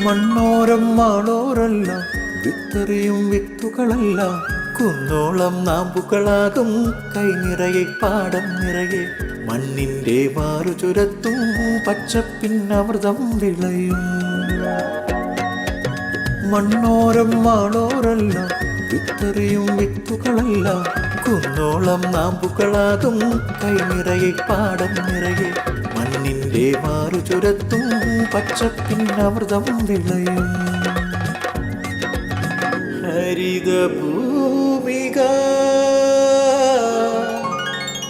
മണ്ണോരം മാളോരല്ല, വിത്തെറിയും വിത്തുകളല്ല, കുന്നോളം നാമ്പുകളാകും കൈ നിറയെ പാടം നിറയെ. മണ്ണിന്റെ മാറു ചുരത്തും പച്ചപ്പിന്നമൃതം വിളയും. മണ്ണോരം മാളോരല്ല, വിത്തെറിയും വിത്തുകളല്ല, കുന്നോളം നാമ്പുകളാകും കൈ നിറയെ പാടം നിറയെ. മണ്ണിന്റെ മാറു ചുരത്തും പച്ചപ്പിന്നമൃതം വിളയും. ഹരിതഭൂമിക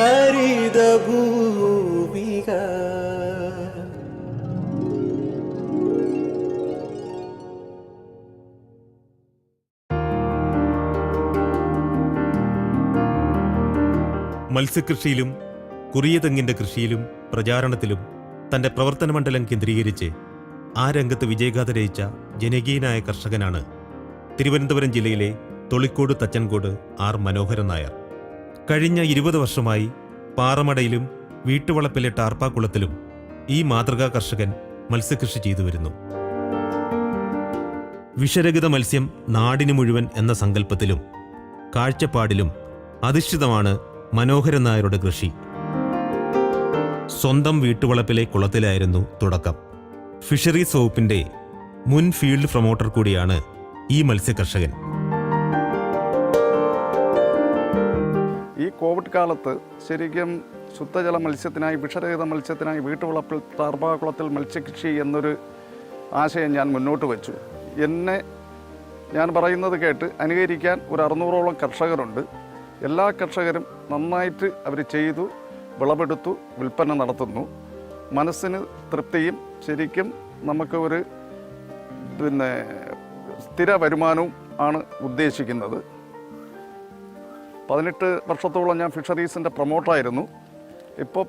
ഹരിതഭൂമിക. മത്സ്യകൃഷിയിലും കുറിയതെങ്ങിന്റെ കൃഷിയിലും പ്രചാരണത്തിലും തന്റെ പ്രവർത്തന മണ്ഡലം കേന്ദ്രീകരിച്ച് ആ രംഗത്ത് വിജയഗാഥ രചിച്ച ജനകീയനായ കർഷകനാണ് തിരുവനന്തപുരം ജില്ലയിലെ തൊളിക്കോട് തച്ചൻകോട് ആർ മനോഹരൻ നായർ. കഴിഞ്ഞ 20 വർഷമായി പാറമടയിലും വീട്ടുവളപ്പിലെ ടാർപ്പാക്കുളത്തിലും ഈ മാതൃകാ കർഷകൻ മത്സ്യകൃഷി ചെയ്തു വരുന്നു. വിഷരഹിത മത്സ്യം നാടിനു മുഴുവൻ എന്ന സങ്കല്പത്തിലും കാഴ്ചപ്പാടിലും അധിഷ്ഠിതമാണ് മനോഹരൻ നായരുടെ കൃഷി. സ്വന്തം വീട്ടുവളപ്പിലെ കുളത്തിലായിരുന്നു തുടക്കം. ഫിഷറീസ് വകുപ്പിന്റെ മുൻ ഫീൽഡ് പ്രൊമോട്ടർ കൂടിയാണ് ഈ മത്സ്യകർഷകൻ. ഈ കോവിഡ് കാലത്ത് ശരിക്കും ശുദ്ധജല മത്സ്യത്തിനായി, വിഷരഹിത മത്സ്യത്തിനായി വീട്ടുവളപ്പിൽ ടാർപ്പാക്കുളത്തിൽ മത്സ്യകൃഷി എന്നൊരു ആശയം ഞാൻ മുന്നോട്ട് വെച്ചു. ഞാൻ പറയുന്നത് കേട്ട് അനുകരിക്കാൻ ഒരു 600ഓളം കർഷകരുണ്ട്. എല്ലാ കർഷകരും നന്നായിട്ട് അവർ ചെയ്തു, വിളവെടുത്തു, വിൽപ്പന നടത്തുന്നു. മനസ്സിന് തൃപ്തിയും ശരിക്കും നമുക്ക് ഒരു സ്ഥിര വരുമാനവും ആണ് ഉദ്ദേശിക്കുന്നത്. 18 വർഷത്തോളം ഞാൻ ഫിഷറീസിൻ്റെ പ്രൊമോട്ടറായിരുന്നു. ഇപ്പോൾ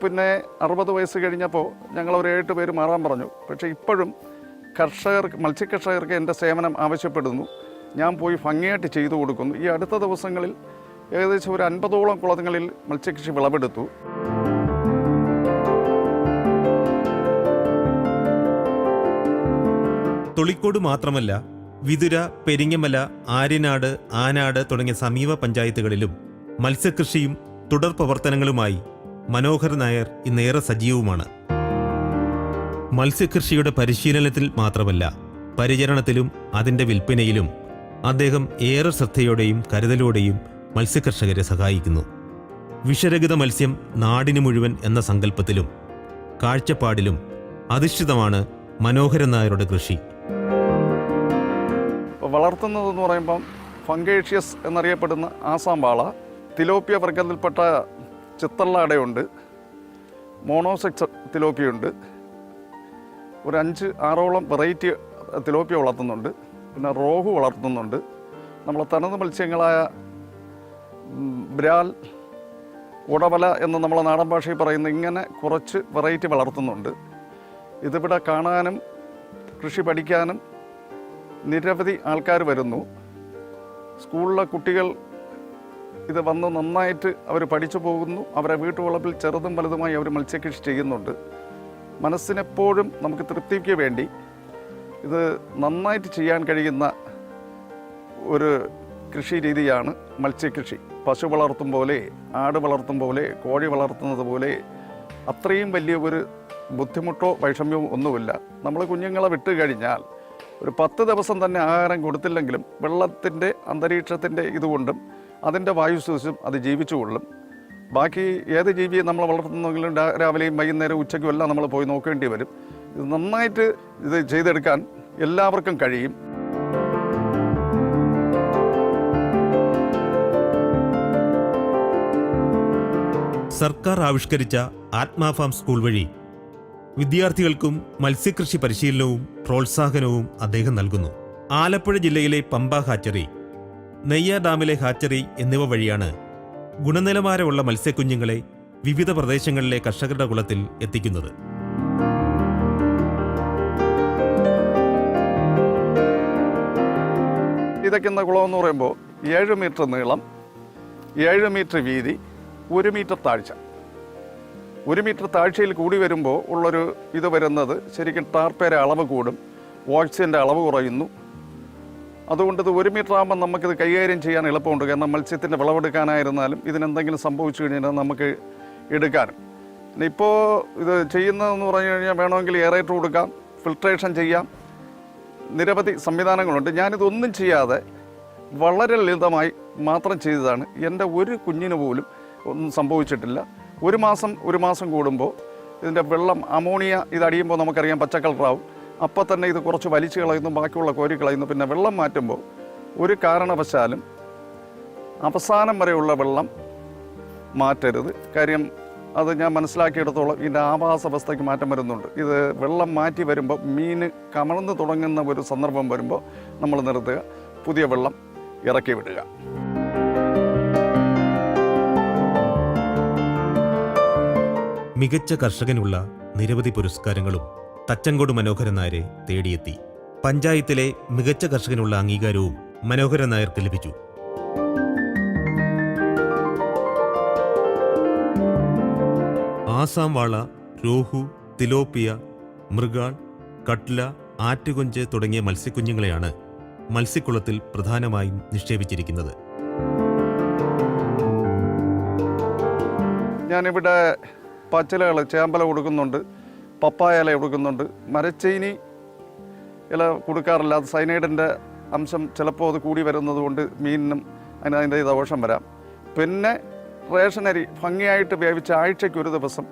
60 വയസ്സ് കഴിഞ്ഞപ്പോൾ ഞങ്ങളൊരു 7 പേര് മാറാൻ പറഞ്ഞു. പക്ഷേ ഇപ്പോഴും മത്സ്യകർഷകർക്ക് എൻ്റെ സേവനം ആവശ്യപ്പെടുന്നു. ഞാൻ പോയി ഭംഗിയായിട്ട് ചെയ്തു കൊടുക്കുന്നു. ഈ അടുത്ത ദിവസങ്ങളിൽ ഏകദേശം ഒരു 50ഓളം കുളങ്ങളിൽ മത്സ്യകൃഷി വിളവെടുത്തു. തൊളിക്കോട് മാത്രമല്ല, വിതുര, പെരിങ്ങമല, ആര്യനാട്, ആനാട് തുടങ്ങിയ സമീപ പഞ്ചായത്തുകളിലും മത്സ്യകൃഷിയും തുടർ പ്രവർത്തനങ്ങളുമായി മനോഹരൻ നായർ ഇന്നേറെ സജീവമാണ്. മത്സ്യകൃഷിയുടെ പരിശീലനത്തിൽ മാത്രമല്ല, പരിചരണത്തിലും അതിൻ്റെ വിൽപ്പനയിലും അദ്ദേഹം ഏറെ ശ്രദ്ധയോടെയും കരുതലോടെയും മത്സ്യകർഷകരെ സഹായിക്കുന്നു. വിഷരഹിത മത്സ്യം നാടിനു മുഴുവൻ എന്ന സങ്കല്പത്തിലും കാഴ്ചപ്പാടിലും അധിഷ്ഠിതമാണ് മനോഹരൻ നായരുടെ കൃഷി. വളർത്തുന്നതെന്ന് പറയുമ്പം ഫംഗേഷ്യസ് എന്നറിയപ്പെടുന്ന ആസാം വാള, തിലോപ്പിയ വർഗത്തിൽപ്പെട്ട ചിത്തള്ളാടയുണ്ട്, മോണോസെക്സ് തിലോപ്പിയുണ്ട്, ഒരു 5-6ഓളം വെറൈറ്റി തിലോപ്പിയ വളർത്തുന്നുണ്ട്. പിന്നെ റോഹു വളർത്തുന്നുണ്ട്. നമ്മൾ തനത് മത്സ്യങ്ങളായ ബ്രാൽ, ഉടവല എന്ന് നമ്മളെ നാടൻ ഭാഷയിൽ പറയുന്ന ഇങ്ങനെ കുറച്ച് വെറൈറ്റി വളർത്തുന്നുണ്ട്. ഇതിവിടെ കാണാനും കൃഷി പഠിക്കാനും നിരവധി ആൾക്കാർ വരുന്നു. സ്കൂളിലെ കുട്ടികൾ ഇത് വന്ന് നന്നായിട്ട് അവർ പഠിച്ചു പോകുന്നു. അവരെ വീട്ടുവളപ്പിൽ ചെറുതും വലുതുമായി അവർ മത്സ്യകൃഷി ചെയ്യുന്നുണ്ട്. മനസ്സിനെപ്പോഴും നമുക്ക് തൃപ്തിക്ക് വേണ്ടി ഇത് നന്നായിട്ട് ചെയ്യാൻ കഴിയുന്ന ഒരു കൃഷി രീതിയാണ് മത്സ്യകൃഷി. പശു വളർത്തും പോലെ, ആട് വളർത്തും പോലെ, കോഴി വളർത്തുന്നത് പോലെ അത്രയും വലിയ ഒരു ബുദ്ധിമുട്ടോ വൈഷമ്യവും ഒന്നുമില്ല. നമ്മൾ കുഞ്ഞുങ്ങളെ വിട്ട് കഴിഞ്ഞാൽ ഒരു 10 ദിവസം തന്നെ ആഹാരം കൊടുത്തില്ലെങ്കിലും വെള്ളത്തിൻ്റെ, അന്തരീക്ഷത്തിൻ്റെ ഇതുകൊണ്ടും അതിൻ്റെ വായുസ്വസും അത് ജീവിച്ചുകൊള്ളും. ബാക്കി ഏത് ജീവിയെ നമ്മൾ വളർത്തുന്നെങ്കിലും രാവിലെയും വൈകുന്നേരം ഉച്ചയ്ക്കും എല്ലാം നമ്മൾ പോയി നോക്കേണ്ടി വരും. ഇത് നന്നായിട്ട് ഇത് ചെയ്തെടുക്കാൻ എല്ലാവർക്കും കഴിയും. സർക്കാർ ആവിഷ്കരിച്ച ആത്മാ ഫാം സ്കൂൾ വഴി വിദ്യാർത്ഥികൾക്കും മത്സ്യകൃഷി പരിശീലനവും പ്രോത്സാഹനവും അദ്ദേഹം നൽകുന്നു. ആലപ്പുഴ ജില്ലയിലെ പമ്പ ഹാച്ചറി, നെയ്യാർ ഡാമിലെ ഹാച്ചറി എന്നിവ വഴിയാണ് ഗുണനിലവാരമുള്ള മത്സ്യക്കുഞ്ഞുങ്ങളെ വിവിധ പ്രദേശങ്ങളിലെ കർഷകരുടെ കുളത്തിൽ എത്തിക്കുന്നത്. ഇതൊക്കെയുള്ള കുളമെന്ന് പറയുമ്പോൾ 7 മീറ്റർ നീളം, 7 മീറ്റർ വീതി, 1 മീറ്റർ താഴ്ച. 1 മീറ്റർ താഴ്ചയിൽ കൂടി വരുമ്പോൾ ഉള്ളൊരു ഇത് വരുന്നത് ശരിക്കും ടാർപ്പേരെ അളവ് കൂടും. ഓക്സിജൻ്റെ അളവ് കുറയുന്നു. അതുകൊണ്ട് ഇത് 1 മീറ്റർ ആകുമ്പോൾ നമുക്കിത് കൈകാര്യം ചെയ്യാൻ എളുപ്പമുണ്ട്. കാരണം മത്സ്യത്തിൻ്റെ വിളവെടുക്കാനായിരുന്നാലും ഇതിനെന്തെങ്കിലും സംഭവിച്ചു കഴിഞ്ഞാൽ നമുക്ക് എടുക്കാനും. ഇപ്പോൾ ഇത് ചെയ്യുന്നതെന്ന് പറഞ്ഞു കഴിഞ്ഞാൽ വേണമെങ്കിൽ എയറേറ്റർ കൊടുക്കാം, ഫിൽട്രേഷൻ ചെയ്യാം, നിരവധി സംവിധാനങ്ങളുണ്ട്. ഞാനിതൊന്നും ചെയ്യാതെ വളരെ ലളിതമായി മാത്രം ചെയ്തതാണ്. എൻ്റെ ഒരു കുഞ്ഞിന് പോലും ഒന്നും സംഭവിച്ചിട്ടില്ല. ഒരു മാസം കൂടുമ്പോൾ ഇതിൻ്റെ വെള്ളം അമോണിയ ഇതടിയുമ്പോൾ നമുക്കറിയാം പച്ച കളറാവും. അപ്പോൾ തന്നെ ഇത് കുറച്ച് വലിച്ചു കളയുന്നു, ബാക്കിയുള്ള കോരി കളയുന്നു. പിന്നെ വെള്ളം മാറ്റുമ്പോൾ ഒരു കാരണവശാലും അവസാനം വരെയുള്ള വെള്ളം മാറ്റരുത്. കാര്യം അത് ഞാൻ മനസ്സിലാക്കിയെടുത്തോളം ഇതിൻ്റെ ആവാസ വ്യവസ്ഥയ്ക്ക് മാറ്റം വരുന്നുണ്ട്. ഇത് വെള്ളം മാറ്റി വരുമ്പോൾ മീൻ കമഴ്ന്ന് തുടങ്ങുന്ന ഒരു സന്ദർഭം വരുമ്പോൾ നമ്മൾ നിർത്തുക, പുതിയ വെള്ളം ഇറക്കി വിടുക. മികച്ച കർഷകനുള്ള നിരവധി പുരസ്കാരങ്ങളും തച്ചങ്കോട് മനോഹരൻ നായരെ തേടിയെത്തി. പഞ്ചായത്തിലെ മികച്ച കർഷകനുള്ള അംഗീകാരവും മനോഹരൻ നായർക്ക് ലഭിച്ചു. ആസാം വാള, രോഹു, തിലോപ്പിയ, മൃഗാൾ, കട്ല, ആറ്റുകൊഞ്ച് തുടങ്ങിയ മത്സ്യക്കുഞ്ഞുങ്ങളെയാണ് മത്സ്യക്കുളത്തിൽ പ്രധാനമായും നിക്ഷേപിച്ചിരിക്കുന്നത്. ഞാനിവിടെ പച്ചിലകൾ, ചേമ്പല കൊടുക്കുന്നുണ്ട്, പപ്പായ ഇല കൊടുക്കുന്നുണ്ട്. മരച്ചീനി ഇല കൊടുക്കാറില്ല. അത് സൈനൈഡിൻ്റെ അംശം ചിലപ്പോൾ അത് കൂടി വരുന്നത് കൊണ്ട് മീനിനും അതിൻ്റെ ദോഷം വരാം. പിന്നെ റേഷനരി ഭംഗിയായിട്ട് വേവിച്ച് ആഴ്ചയ്ക്ക് ഒരു ദിവസം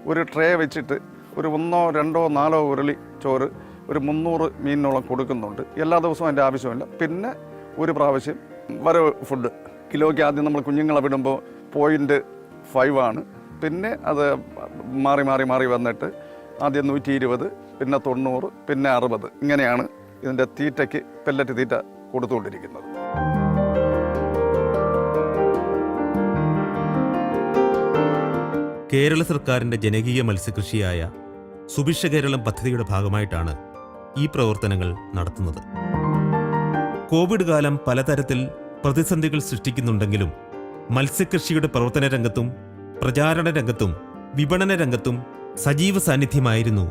ഒരു ട്രേ വെച്ചിട്ട് ഒരു 1, 2, 4 ഉരുളി ചോറ് ഒരു 300 മീനിനോളം കൊടുക്കുന്നുണ്ട്. എല്ലാ ദിവസവും അതിൻ്റെ ആവശ്യമില്ല. പിന്നെ ഒരു പ്രാവശ്യം വരവ് ഫുഡ് കിലോയ്ക്ക് ആദ്യം നമ്മൾ കുഞ്ഞുങ്ങളെ വിടുമ്പോൾ 0.5 ആണ്. പിന്നെ അത് മാറി മാറി മാറി വന്നിട്ട് ആദ്യം 120, പിന്നെ 90, പിന്നെ 60, ഇങ്ങനെയാണ് ഇതിൻ്റെ തീറ്റയ്ക്ക് പെല്ലറ്റ് തീറ്റ കൊടുത്തുകൊണ്ടിരിക്കുന്നത്. കേരള സർക്കാരിൻ്റെ ജനകീയ മത്സ്യകൃഷിയായ സുഭിക്ഷ കേരളം പദ്ധതിയുടെ ഭാഗമായിട്ടാണ് ഈ പ്രവർത്തനങ്ങൾ നടത്തുന്നത്. കോവിഡ് കാലം പലതരത്തിൽ പ്രതിസന്ധികൾ സൃഷ്ടിക്കുന്നുണ്ടെങ്കിലും മത്സ്യകൃഷിയുടെ പ്രവർത്തന രംഗത്തും പ്രചാരണ രംഗത്തും വിപണന രംഗത്തും സജീവ സാന്നിധ്യമായിരുന്നു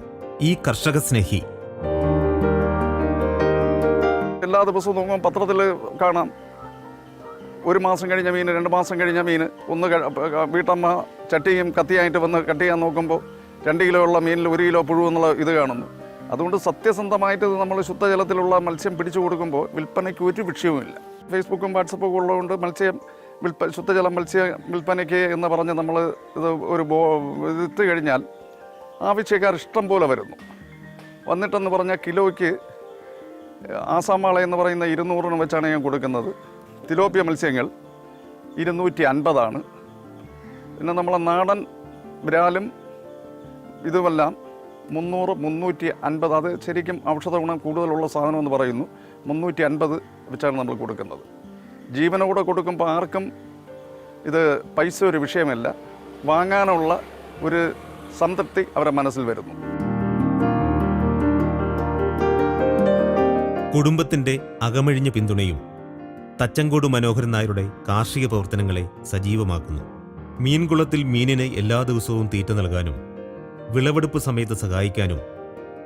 ഈ കർഷക സ്നേഹി. എല്ലാ ദിവസവും നോക്കുമ്പോൾ പത്രത്തിൽ കാണാം, 1 മാസം കഴിഞ്ഞ മീൻ, 2 മാസം കഴിഞ്ഞ മീൻ. ഒന്ന് വീട്ടമ്മ ചട്ടിയും കത്തിയായിട്ട് വന്ന് കട്ട് ചെയ്യാൻ നോക്കുമ്പോൾ 2 കിലോ ഉള്ള മീനിൽ 1 കിലോ പുഴു എന്നുള്ള ഇത് കാണുന്നു. അതുകൊണ്ട് സത്യസന്ധമായിട്ട് നമ്മൾ ശുദ്ധജലത്തിലുള്ള മത്സ്യം പിടിച്ചു കൊടുക്കുമ്പോൾ വിൽപ്പനയ്ക്ക് ഒരു വിഷയവുമില്ല. ഫേസ്ബുക്കും വാട്സപ്പും ഉള്ളതുകൊണ്ട് ശുദ്ധജലം മത്സ്യ വിൽപ്പനയ്ക്ക് എന്ന് പറഞ്ഞ് നമ്മൾ ഇത് ഒരു ഇട്ട് കഴിഞ്ഞാൽ ആവശ്യക്കാർ ഇഷ്ടം പോലെ വരുന്നു. വന്നിട്ടെന്ന് പറഞ്ഞാൽ കിലോയ്ക്ക് ആസാം വാള എന്ന് പറയുന്ന 200 വെച്ചാണ് ഞാൻ കൊടുക്കുന്നത്. തിലോപ്പിയ മത്സ്യങ്ങൾ 250. പിന്നെ നമ്മളെ നാടൻ ബ്രാലും ഇതുമെല്ലാം 300, 350. അത് ശരിക്കും ഔഷധ ഗുണം കൂടുതലുള്ള സാധനമെന്ന് പറയുന്നു. 350 വെച്ചാണ് നമ്മൾ കൊടുക്കുന്നത്. ജീവനോടെ കൊടുക്കുമ്പോൾ ആർക്കും ഇത് പൈസ ഒരു വിഷയമല്ല. വാങ്ങാനുള്ള ഒരു സംതൃപ്തി അവരുടെ മനസ്സിൽ വരുന്നു. കുടുംബത്തിന്റെ അകമഴിഞ്ഞ പിന്തുണയും തച്ചങ്കോട് മനോഹരൻ നായരുടെ കാർഷിക പ്രവർത്തനങ്ങളെ സജീവമാക്കുന്നു. മീൻകുളത്തിൽ മീനിന് എല്ലാ ദിവസവും തീറ്റ നൽകാനും വിളവെടുപ്പ് സമയത്ത് സഹായിക്കാനും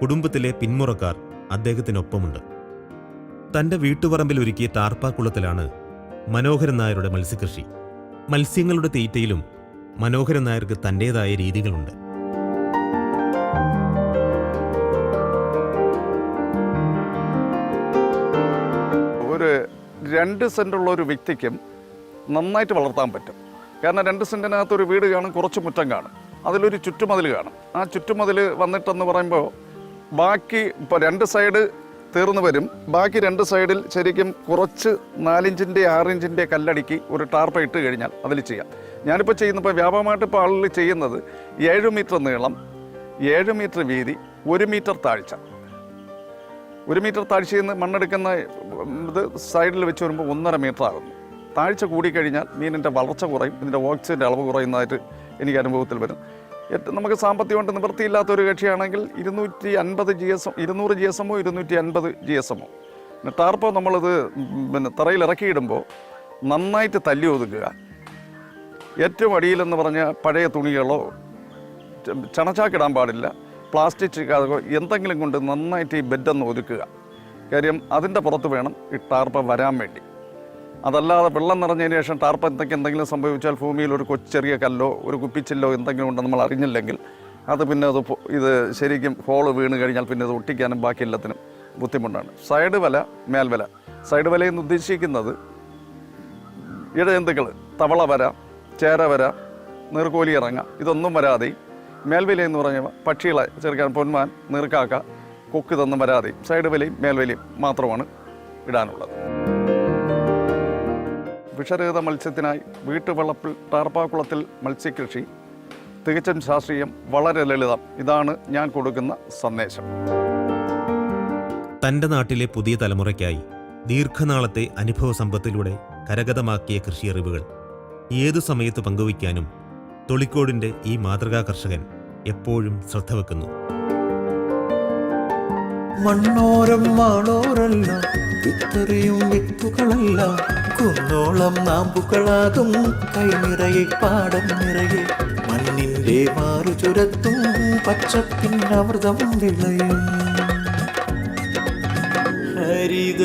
കുടുംബത്തിലെ പിന്മുറക്കാർ അദ്ദേഹത്തിനൊപ്പമുണ്ട്. തന്റെ വീട്ടുപറമ്പിൽ ഒരുക്കിയ ടാർപ്പാക്കുളത്തിലാണ് മനോഹരൻ നായരുടെ മത്സ്യകൃഷി. മത്സ്യങ്ങളുടെ തീറ്റയിലും മനോഹരൻ നായർക്ക് തൻ്റേതായ രീതികളുണ്ട്. ഒരു 2 സെൻറ്റുള്ള ഒരു വ്യക്തിക്കും നന്നായിട്ട് വളർത്താൻ പറ്റും. കാരണം 2 സെൻറ്റിനകത്തൊരു വീട് കാണും, കുറച്ച് മുറ്റം കാണും, അതിലൊരു ചുറ്റുമതിൽ കാണും. ആ ചുറ്റുമതിൽ വന്നിട്ടെന്ന് പറയുമ്പോൾ ബാക്കി ഇപ്പോൾ 2 സൈഡ് തീർന്നു വരും. ബാക്കി 2 സൈഡിൽ ശരിക്കും കുറച്ച് 4 ഇഞ്ചിൻ്റെ 6 ഇഞ്ചിൻ്റെ കല്ലടിക്ക് ഒരു ടാർപ്പ ഇട്ട് കഴിഞ്ഞാൽ അതിൽ ചെയ്യാം. ഞാനിപ്പോൾ ചെയ്യുന്നപ്പോൾ വ്യാപകമായിട്ട് ഇപ്പോൾ ആളുകൾ ചെയ്യുന്നത് 7 മീറ്റർ നീളം, 7 മീറ്റർ വീതി, 1 മീറ്റർ താഴ്ച. 1 മീറ്റർ താഴ്ചയിൽ നിന്ന് മണ്ണെടുക്കുന്ന ഇത് സൈഡിൽ വെച്ച് വരുമ്പോൾ 1.5 മീറ്റർ ആകുന്നു. താഴ്ച കൂടിക്കഴിഞ്ഞാൽ മീനിൻ്റെ വളർച്ച കുറയും, ഇതിൻ്റെ ഓക്സിജൻ്റെ അളവ് കുറയുന്നതായിട്ട് എനിക്ക് അനുഭവത്തിൽ വരും. നമുക്ക് സാമ്പത്തികമായിട്ട് നിവൃത്തിയില്ലാത്തൊരു കക്ഷിയാണെങ്കിൽ 250 GSM, 200 GSMോ 250 GSMോ. പിന്നെ ടാർപ്പോ നമ്മളിത് തറയിൽ ഇറക്കിയിടുമ്പോൾ നന്നായിട്ട് തല്ലി ഒതുക്കുക. ഏറ്റവും അടിയിലെന്ന് പറഞ്ഞാൽ പഴയ തുണികളോ ചണച്ചാക്കിടാൻ പാടില്ല. പ്ലാസ്റ്റിക് എന്തെങ്കിലും കൊണ്ട് നന്നായിട്ട് ഈ ബെഡൊന്ന് ഒതുക്കുക. കാര്യം അതിൻ്റെ പുറത്ത് വേണം ഈ ടാർപ്പ വരാൻ വേണ്ടി. അതല്ലാതെ വെള്ളം നിറഞ്ഞതിന് ശേഷം ടാർപ്പ എന്തെങ്കിലും സംഭവിച്ചാൽ ഭൂമിയിൽ ഒരു ചെറിയ കല്ലോ ഒരു കുപ്പിച്ചില്ലോ എന്തെങ്കിലും ഉണ്ടെന്ന് നമ്മൾ അറിഞ്ഞില്ലെങ്കിൽ അത് പിന്നെ ഇത് ശരിക്കും ഹോള് വീണ് കഴിഞ്ഞാൽ പിന്നെ അത് ഒട്ടിക്കാനും ബാക്കി എല്ലാത്തിനും ബുദ്ധിമുട്ടാണ്. സൈഡ് വല, മേൽവല. സൈഡ് വലയെന്ന് ഉദ്ദേശിക്കുന്നത് ഇഴജന്തുക്കൾ, തവള വര, ചേര വര, നീർക്കോലി ഇറങ്ങ, ഇതൊന്നും വരാതെ മേൽവല എന്ന് പറഞ്ഞ പക്ഷികളെ ചെറുക്കാൻ പൊന്മാൻ, നീർക്കാക്ക, കൊക്ക് ഇതൊന്നും വരാതെ സൈഡ് വലയും മേൽവലയും മാത്രമാണ് ഇടാനുള്ളത്. വിഷരഹിത മത്സ്യത്തിനായി വീട്ടുവളപ്പിൽ ടാർപ്പാക്കുളത്തിൽ മത്സ്യകൃഷി തികച്ചും ശാസ്ത്രീയം, വളരെ ലളിതം. ഇതാണ് ഞാൻ കൊടുക്കുന്ന സന്ദേശം. തൻ്റെ നാട്ടിലെ പുതിയ തലമുറയ്ക്കായി ദീർഘനാളത്തെ അനുഭവ സമ്പത്തിലൂടെ കരഗതമാക്കിയ കൃഷിയറിവുകൾ ഏതു സമയത്ത് പങ്കുവയ്ക്കാനും തൊളിക്കോടിൻ്റെ ഈ മാതൃകാ കർഷകൻ എപ്പോഴും ശ്രദ്ധ വെക്കുന്നു. മണ്ണോരം മാളോരല്ല, വിത്തെറിയും വിത്തുകളല്ല, കുന്നോളം നാമ്പുകളാകും കൈനിറയെ പാടം നിറയെ, മണ്ണിന്റെ മാറു ചുരത്തും പച്ചപ്പിൻ അമൃതം വിളയും ഹരിത